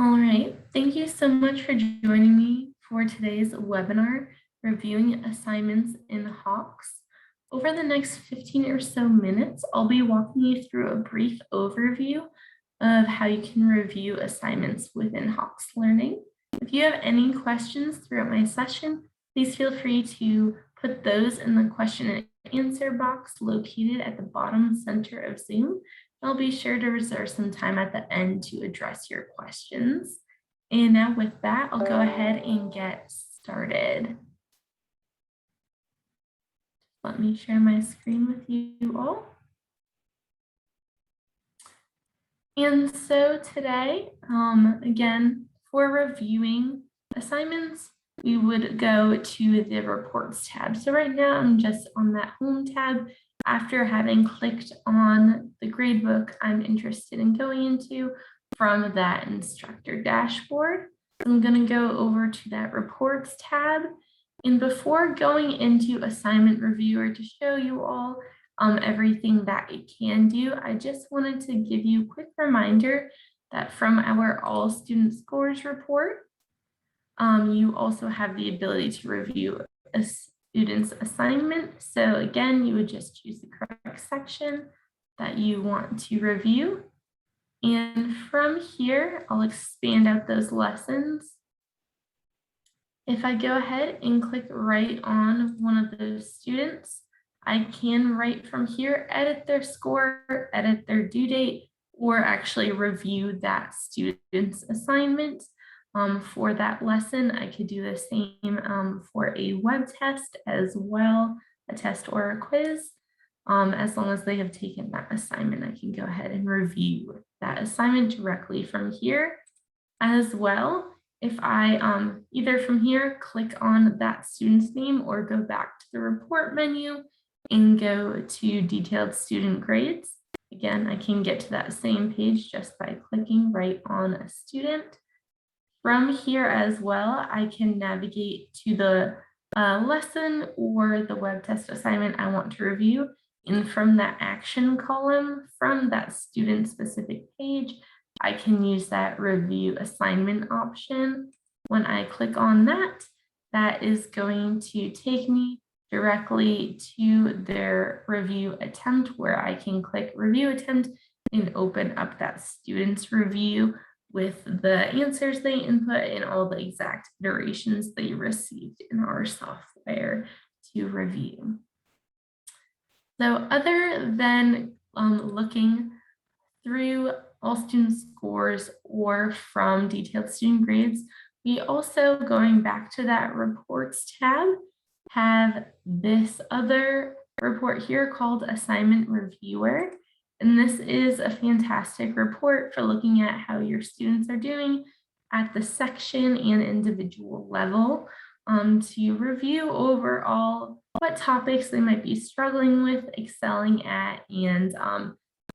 All right, thank you so much for joining me for today's webinar, Reviewing Assignments in Hawks. Over the next 15 or so minutes, I'll be walking you through a brief overview of how you can review assignments within Hawks Learning. If you have any questions throughout my session, please feel free to put those in the question and answer box located at the bottom center of Zoom. I'll be sure to reserve some time at the end to address your questions. And now with that, I'll go ahead and get started. Let me share my screen with you all. And so today, again, for reviewing assignments, we would go to the reports tab. So right now I'm just on that home tab. After having clicked on the gradebook I'm interested in going into from that instructor dashboard, I'm going to go over to that reports tab. And before going into assignment reviewer to show you all everything that it can do, I just wanted to give you a quick reminder that from our all student scores report, you also have the ability to review a student's assignment. So again, you would just choose the correct section that you want to review. And from here, I'll expand out those lessons. If I go ahead and click right on one of those students, I can right from here, edit their score, edit their due date, or actually review that student's assignment. For that lesson, I could do the same for a web test as well, a test or a quiz. As long as they have taken that assignment, I can go ahead and review that assignment directly from here as well. If I either from here click on that student's name or go back to the report menu and go to detailed student grades, again, I can get to that same page just by clicking right on a student. From here as well, I can navigate to the lesson or the web test assignment I want to review. And from that action column, from that student specific page, I can use that review assignment option. When I click on that, that is going to take me directly to their review attempt, where I can click review attempt and open up that student's review with the answers they input and all the exact iterations they received in our software to review. So other than looking through all student scores or from detailed student grades, we also, going back to that reports tab, have this other report here called Assignment Reviewer. And this is a fantastic report for looking at how your students are doing at the section and individual level, to review overall what topics they might be struggling with, excelling at, and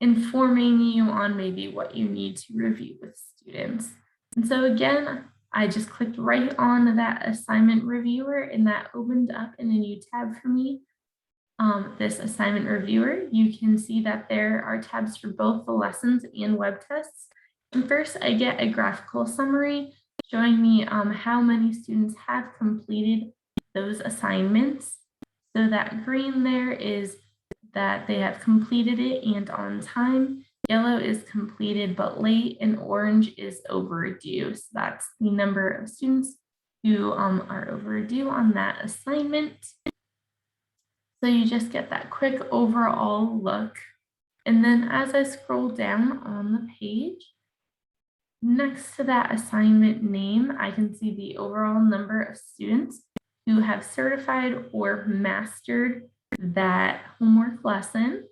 informing you on maybe what you need to review with students. And so again, I just clicked right on that assignment reviewer and that opened up in a new tab for me. This assignment reviewer, you can see that there are tabs for both the lessons and web tests. And first I get a graphical summary showing me how many students have completed those assignments. So that green there is that they have completed it and on time. Yellow is completed but late, and orange is overdue. So that's the number of students who are overdue on that assignment. So you just get that quick overall look. And then as I scroll down on the page, next to that assignment name, I can see the overall number of students who have certified or mastered that homework lesson.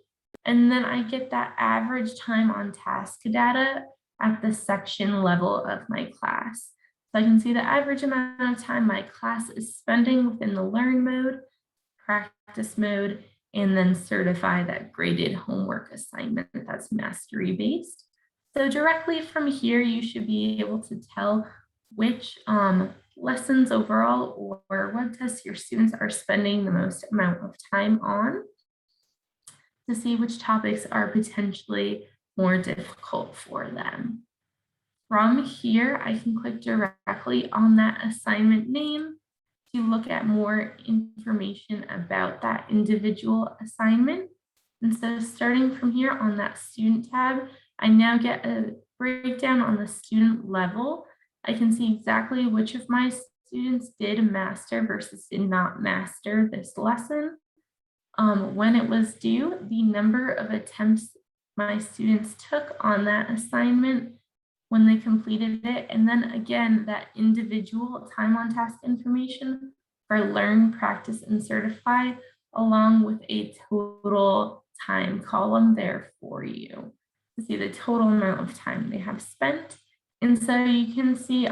And then I get that average time on task data at the section level of my class. So I can see the average amount of time my class is spending within the learn mode, practice mode, and then certify that graded homework assignment that's mastery based. So directly from here, you should be able to tell which lessons overall or web tests your students are spending the most amount of time on, to see which topics are potentially more difficult for them. From here, I can click directly on that assignment name to look at more information about that individual assignment. And so starting from here on that student tab, I now get a breakdown on the student level. I can see exactly which of my students did master versus did not master this lesson. When it was due, the number of attempts my students took on that assignment when they completed it, and then again, that individual time on task information for Learn, Practice, and Certify, along with a total time column there for you to see the total amount of time they have spent. And so you can see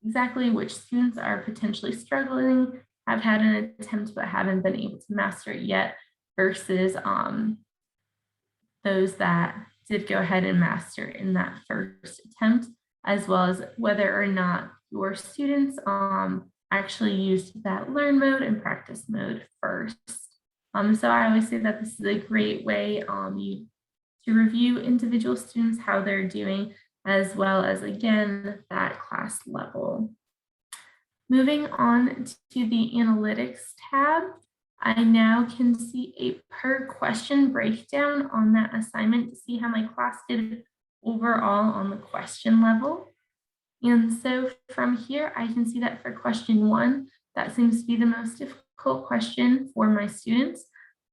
exactly which students are potentially struggling, have had an attempt but haven't been able to master it yet, versus those that did go ahead and master in that first attempt, as well as whether or not your students actually used that learn mode and practice mode first. So I always say that this is a great way to review individual students, how they're doing, as well as, again, that class level. Moving on to the analytics tab, I now can see a per question breakdown on that assignment to see how my class did overall on the question level. And so from here, I can see that for question 1, that seems to be the most difficult question for my students.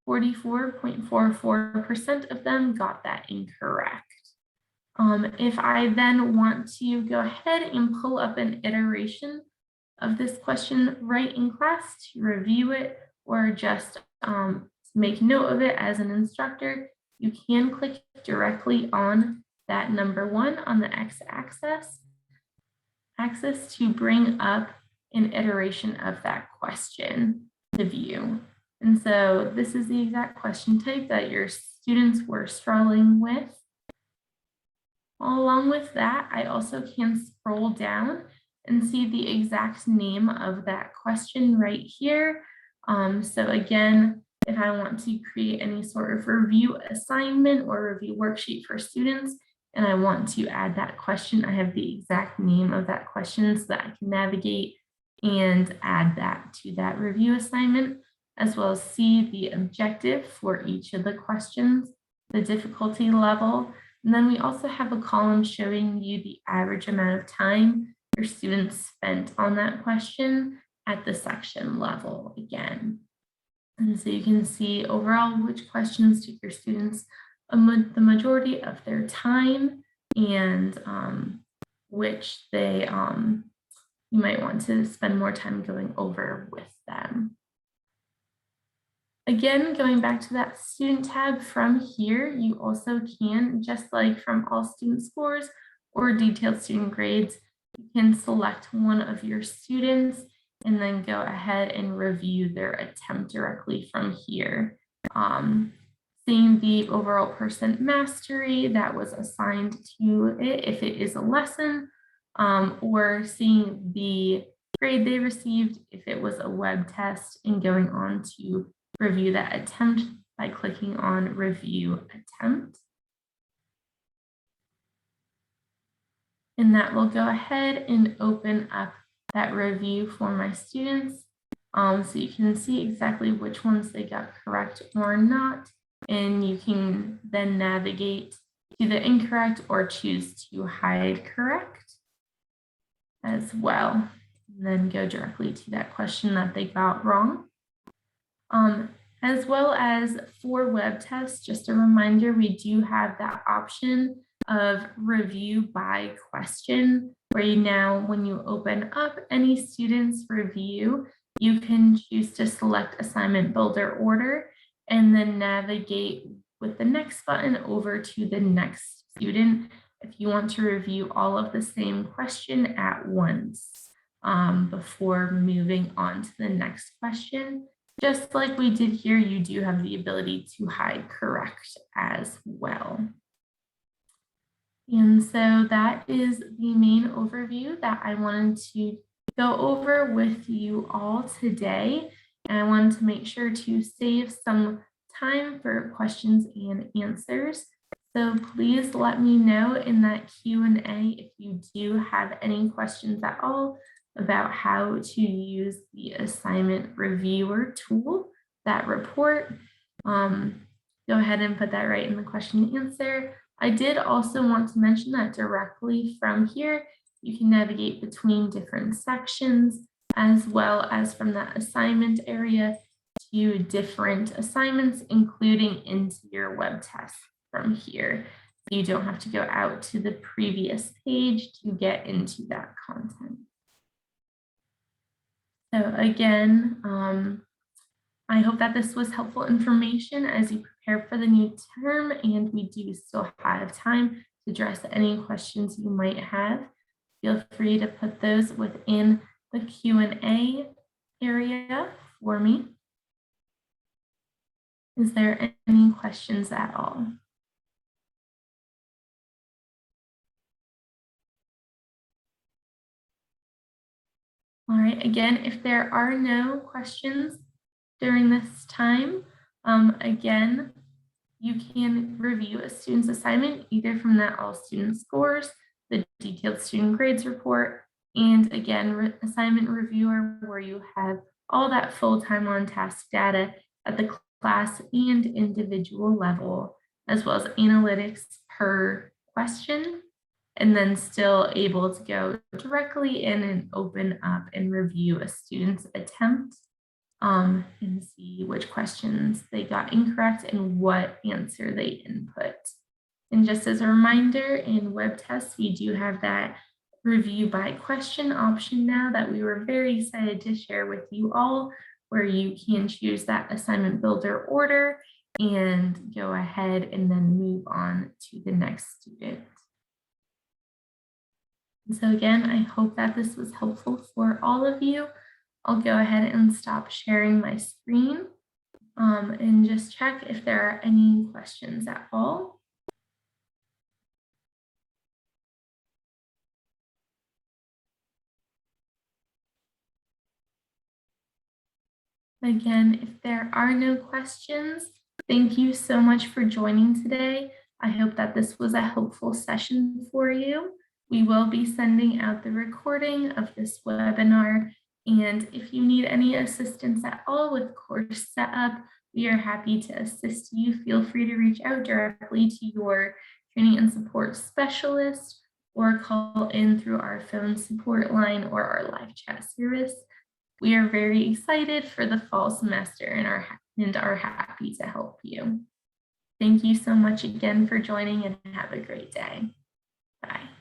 44.44% of them got that incorrect. If I then want to go ahead and pull up an iteration of this question right in class to review it, or just make note of it as an instructor, you can click directly on that number 1 on the x-axis to bring up an iteration of that question to view. And so this is the exact question type that your students were struggling with. Along with that, I also can scroll down and see the exact name of that question right here. So again, if I want to create any sort of review assignment or review worksheet for students, and I want to add that question, I have the exact name of that question so that I can navigate and add that to that review assignment, as well as see the objective for each of the questions, the difficulty level. And then we also have a column showing you the average amount of time your students spent on that question at the section level again. And so you can see overall which questions took your students the majority of their time, and which they you might want to spend more time going over with them. Again, going back to that student tab from here, you also can, just like from all student scores or detailed student grades, you can select one of your students and then go ahead and review their attempt directly from here. Seeing the overall percent mastery that was assigned to it if it is a lesson, or seeing the grade they received if it was a web test, and going on to review that attempt by clicking on Review Attempt. And that will go ahead and open up that review for my students. So you can see exactly which ones they got correct or not. And you can then navigate to the incorrect or choose to hide correct as well. And then go directly to that question that they got wrong. As well as for web tests, just a reminder, we do have that option of review by question, where you now, when you open up any student's review, you can choose to select assignment builder order and then navigate with the next button over to the next student if you want to review all of the same question at once before moving on to the next question. Just like we did here, you do have the ability to hide correct as well. And so that is the main overview that I wanted to go over with you all today. And I wanted to make sure to save some time for questions and answers. So please let me know in that Q&A if you do have any questions at all about how to use the assignment reviewer tool, that report. Go ahead and put that right in the question and answer. I did also want to mention that directly from here, you can navigate between different sections as well as from that assignment area to different assignments, including into your web test from here. You don't have to go out to the previous page to get into that content. So again, I hope that this was helpful information as you prepare for the new term, and we do still have time to address any questions you might have. Feel free to put those within the Q&A area for me. Is there any questions at all? All right, again, if there are no questions during this time, again, you can review a student's assignment either from that all student scores, the detailed student grades report, and again, assignment reviewer where you have all that full-time on task data at the class and individual level, as well as analytics per question, and then still able to go directly in and open up and review a student's attempt and see which questions they got incorrect and what answer they input. And just as a reminder, in web tests, we do have that review by question option now that we were very excited to share with you all, where you can choose that assignment builder order and go ahead and then move on to the next student. And so again, I hope that this was helpful for all of you. I'll go ahead and stop sharing my screen and just check if there are any questions at all. Again, if there are no questions, thank you so much for joining today. I hope that this was a helpful session for you. We will be sending out the recording of this webinar. And if you need any assistance at all with course setup, we are happy to assist you. Feel free to reach out directly to your training and support specialist or call in through our phone support line or our live chat service. We are very excited for the fall semester and are happy to help you. Thank you so much again for joining and have a great day. Bye.